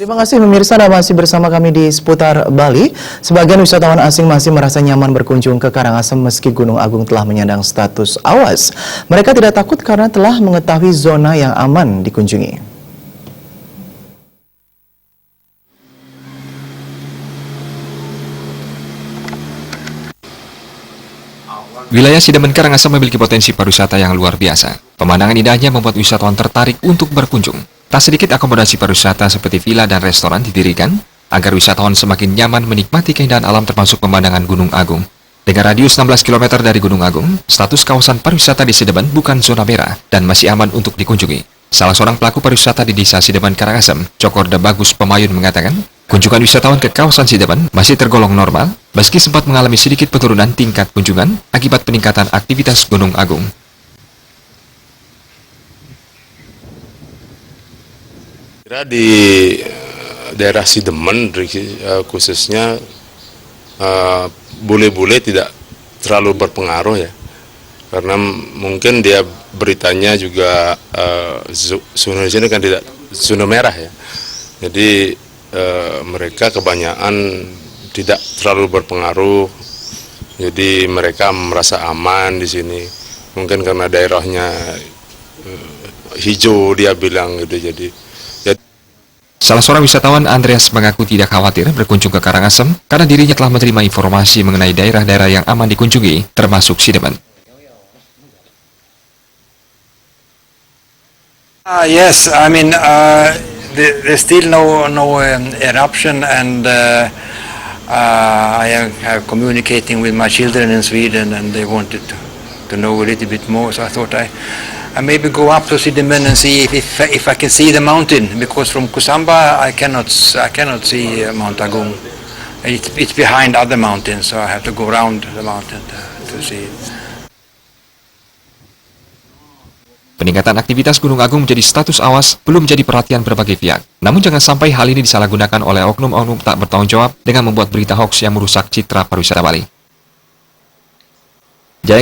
Terima kasih pemirsa, Anda masih bersama kami di Seputar Bali. Sebagian wisatawan asing masih merasa nyaman berkunjung ke Karangasem meski Gunung Agung telah menyandang status awas. Mereka tidak takut karena telah mengetahui zona yang aman dikunjungi. Wilayah Sidemen Karangasem memiliki potensi pariwisata yang luar biasa. Pemandangan indahnya membuat wisatawan tertarik untuk berkunjung. Tak sedikit akomodasi pariwisata seperti villa dan restoran didirikan agar wisatawan semakin nyaman menikmati keindahan alam termasuk pemandangan Gunung Agung. Dengan radius 16 km dari Gunung Agung, status kawasan pariwisata di Sidemen bukan zona merah dan masih aman untuk dikunjungi. Salah seorang pelaku pariwisata di Desa Sidemen Karangasem, Cokorda Bagus Pemayun mengatakan, kunjungan wisatawan ke kawasan Sidemen masih tergolong normal, meski sempat mengalami sedikit penurunan tingkat kunjungan akibat peningkatan aktivitas Gunung Agung. Di daerah Sidemen khususnya bule-bule tidak terlalu berpengaruh ya, karena mungkin dia beritanya juga zona sini kan tidak zona merah ya, jadi mereka kebanyakan tidak terlalu berpengaruh, jadi mereka merasa aman di sini. Mungkin karena daerahnya hijau dia bilang gitu, jadi. Salah seorang wisatawan, Andreas, mengaku tidak khawatir berkunjung ke Karangasem karena dirinya telah menerima informasi mengenai daerah-daerah yang aman dikunjungi, termasuk Sidemen. Yes, I mean there's still no eruption, and I am communicating with my children in Sweden, and they wanted to know a little bit more. So I thought I maybe go up to Sidemen and see if I can see the mountain, because from Kusamba I cannot see Mount Agung. It's behind other mountains, so I have to go around the mountain to see it. Peningkatan aktivitas Gunung Agung menjadi status awas belum menjadi perhatian berbagai pihak. Namun jangan sampai hal ini disalahgunakan oleh oknum-oknum tak bertanggung jawab dengan membuat berita hoaks yang merusak citra pariwisata Bali. Jaya